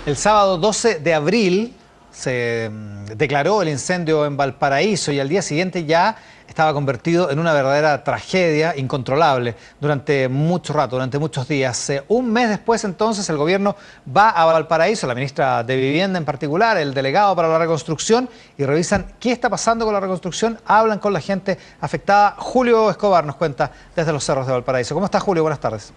El sábado 12 de abril se declaró el incendio en Valparaíso y al día siguiente ya estaba convertido en una verdadera tragedia incontrolable durante mucho rato, durante muchos días. Un mes después, entonces, el gobierno va a Valparaíso, la ministra de Vivienda en particular, el delegado para la reconstrucción, y revisan qué está pasando con la reconstrucción, hablan con la gente afectada. Julio Escobar nos cuenta desde los cerros de Valparaíso. ¿Cómo estás, Julio? Buenas tardes.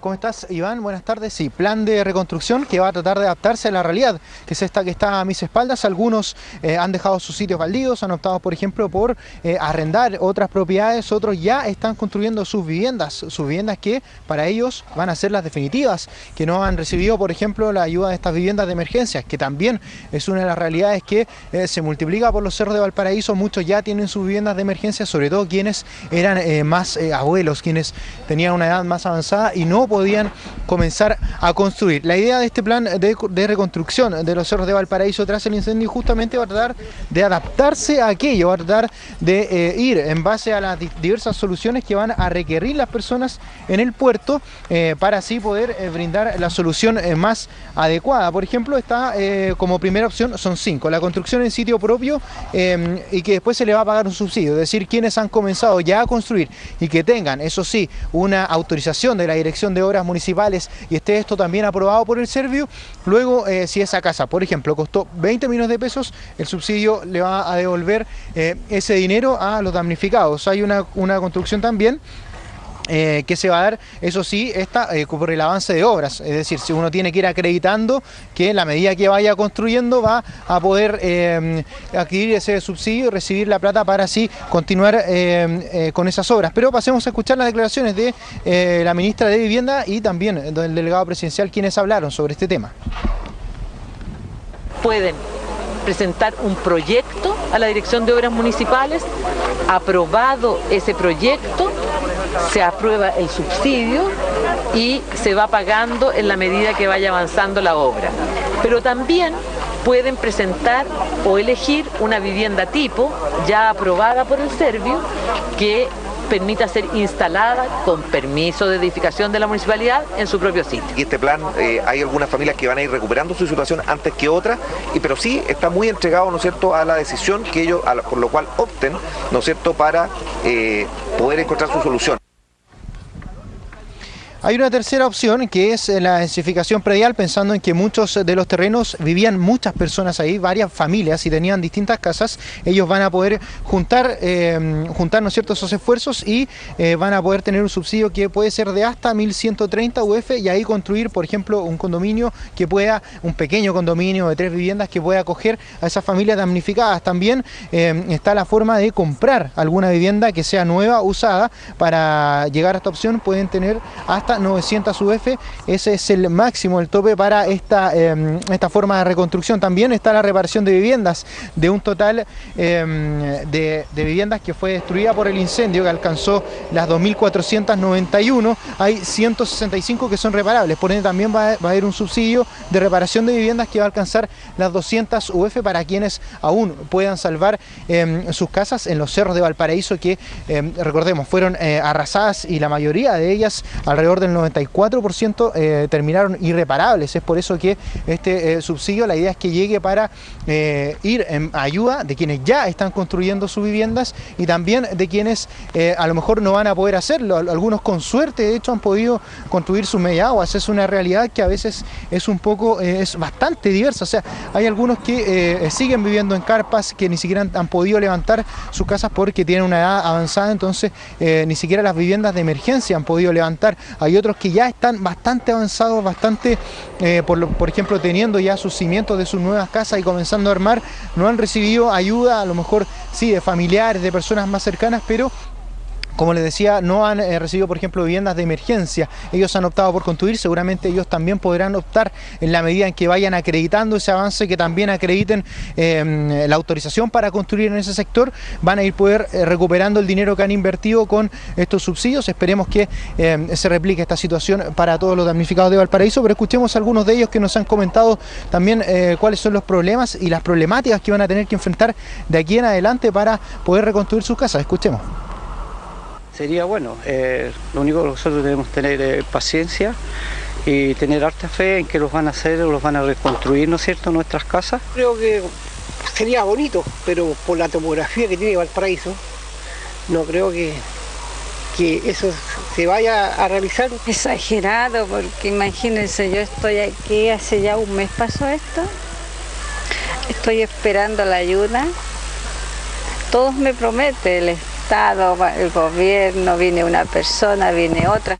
¿Cómo estás, Iván? Buenas tardes. Sí, plan de reconstrucción que va a tratar de adaptarse a la realidad, que es esta que está a mis espaldas. Algunos han dejado sus sitios baldíos, han optado, por ejemplo, por arrendar otras propiedades. Otros ya están construyendo sus viviendas que para ellos van a ser las definitivas, que no han recibido, por ejemplo, la ayuda de estas viviendas de emergencia, que también es una de las realidades que se multiplica por los cerros de Valparaíso. Muchos ya tienen sus viviendas de emergencia, sobre todo quienes eran más abuelos, quienes tenían una edad más avanzada y no podían comenzar a construir. La idea de este plan de reconstrucción de los cerros de Valparaíso tras el incendio justamente va a tratar de adaptarse a aquello, va a tratar de ir en base a las diversas soluciones que van a requerir las personas en el puerto para así poder brindar la solución más adecuada. Por ejemplo, está como primera opción, son 5, la construcción en sitio propio y que después se le va a pagar un subsidio, es decir, quienes han comenzado ya a construir y que tengan, eso sí, una autorización de la Dirección de Obras Municipales y esté esto también aprobado por el Servio. Luego, si esa casa, por ejemplo, costó 20 millones de pesos, el subsidio le va a devolver ese dinero a los damnificados. Hay una construcción también que se va a dar, eso sí, por el avance de obras, es decir, si uno tiene que ir acreditando que en la medida que vaya construyendo va a poder adquirir ese subsidio y recibir la plata para así continuar con esas obras. Pero pasemos a escuchar las declaraciones de la ministra de Vivienda y también del delegado presidencial, quienes hablaron sobre este tema. Pueden presentar un proyecto a la Dirección de Obras Municipales, aprobado ese proyecto, se aprueba el subsidio y se va pagando en la medida que vaya avanzando la obra. Pero también pueden presentar o elegir una vivienda tipo ya aprobada por el Servio que permita ser instalada con permiso de edificación de la municipalidad en su propio sitio. Y este plan, hay algunas familias que van a ir recuperando su situación antes que otras, pero sí está muy entregado, ¿no es cierto?, a la decisión que ellos, por lo cual opten, ¿no es cierto?, para poder encontrar su solución. Hay una tercera opción que es la densificación predial, pensando en que muchos de los terrenos vivían muchas personas ahí, varias familias, y tenían distintas casas. Ellos van a poder juntar ¿no es cierto?, esos esfuerzos y van a poder tener un subsidio que puede ser de hasta 1.130 UF y ahí construir, por ejemplo, un condominio un pequeño condominio de 3 viviendas que pueda acoger a esas familias damnificadas. También está la forma de comprar alguna vivienda que sea nueva, usada. Para llegar a esta opción pueden tener hasta 900 UF, ese es el máximo, el tope para esta forma de reconstrucción. También está la reparación de viviendas, de un total de viviendas que fue destruida por el incendio, que alcanzó las 2.491, hay 165 que son reparables, por ende también va a haber un subsidio de reparación de viviendas que va a alcanzar las 200 UF para quienes aún puedan salvar sus casas en los cerros de Valparaíso que, recordemos, fueron arrasadas y la mayoría de ellas, alrededor del 94%, terminaron irreparables. Es por eso que este subsidio, la idea es que llegue para ir en ayuda de quienes ya están construyendo sus viviendas y también de quienes a lo mejor no van a poder hacerlo. Algunos con suerte, de hecho, han podido construir sus mediaguas. Es una realidad que a veces es bastante diversa. O sea, hay algunos que siguen viviendo en carpas, que ni siquiera han podido levantar sus casas porque tienen una edad avanzada, entonces ni siquiera las viviendas de emergencia han podido levantar. Hay otros que ya están bastante avanzados, por ejemplo, teniendo ya sus cimientos de sus nuevas casas y comenzando a armar, no han recibido ayuda, a lo mejor sí, de familiares, de personas más cercanas, pero como les decía, no han recibido, por ejemplo, viviendas de emergencia. Ellos han optado por construir, seguramente ellos también podrán optar en la medida en que vayan acreditando ese avance, que también acrediten la autorización para construir en ese sector, van a ir poder recuperando el dinero que han invertido con estos subsidios. Esperemos que se replique esta situación para todos los damnificados de Valparaíso, pero escuchemos a algunos de ellos que nos han comentado también cuáles son los problemas y las problemáticas que van a tener que enfrentar de aquí en adelante para poder reconstruir sus casas. Escuchemos. Sería bueno, lo único que nosotros debemos tener paciencia y tener harta fe en que los van a hacer o los van a reconstruir, ¿no es cierto?, nuestras casas. Creo que sería bonito, pero por la topografía que tiene Valparaíso, no creo que eso se vaya a realizar. Exagerado, porque imagínense, yo estoy aquí, hace ya un mes pasó esto, estoy esperando la ayuda, todos me prometen, el Estado, el gobierno, viene una persona, viene otra.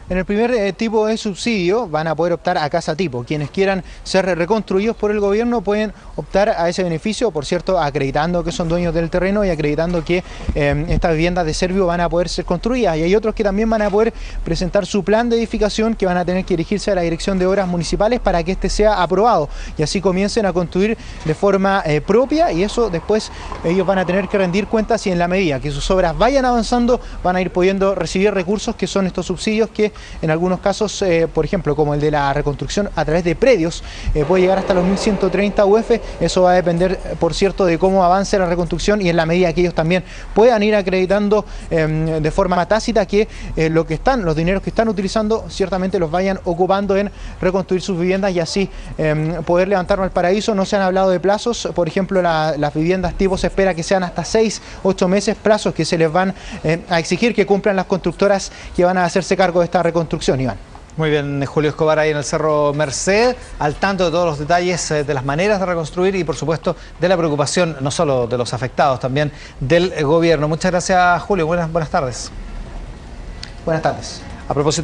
En el primer tipo de subsidio van a poder optar a casa tipo. Quienes quieran ser reconstruidos por el gobierno pueden optar a ese beneficio, por cierto, acreditando que son dueños del terreno y acreditando que estas viviendas de Servio van a poder ser construidas. Y hay otros que también van a poder presentar su plan de edificación, que van a tener que dirigirse a la Dirección de Obras Municipales para que este sea aprobado y así comiencen a construir de forma propia, y eso después ellos van a tener que rendir cuentas y en la medida que sus obras vayan avanzando van a ir pudiendo recibir recursos, que son estos subsidios que en algunos casos, por ejemplo, como el de la reconstrucción a través de predios, puede llegar hasta los 1.130 UF. Eso va a depender, por cierto, de cómo avance la reconstrucción y en la medida que ellos también puedan ir acreditando de forma tácita que los dineros que están utilizando ciertamente los vayan ocupando en reconstruir sus viviendas y así poder levantar Valparaíso. No se han hablado de plazos, por ejemplo, las viviendas tipo se espera que sean hasta 6, 8 meses, plazos que se les van a exigir que cumplan las constructoras que van a hacerse cargo de esta reconstrucción, Iván. Muy bien, Julio Escobar ahí en el Cerro Merced, al tanto de todos los detalles de las maneras de reconstruir y por supuesto de la preocupación no solo de los afectados, también del gobierno. Muchas gracias, Julio. Buenas tardes. Buenas tardes. A propósito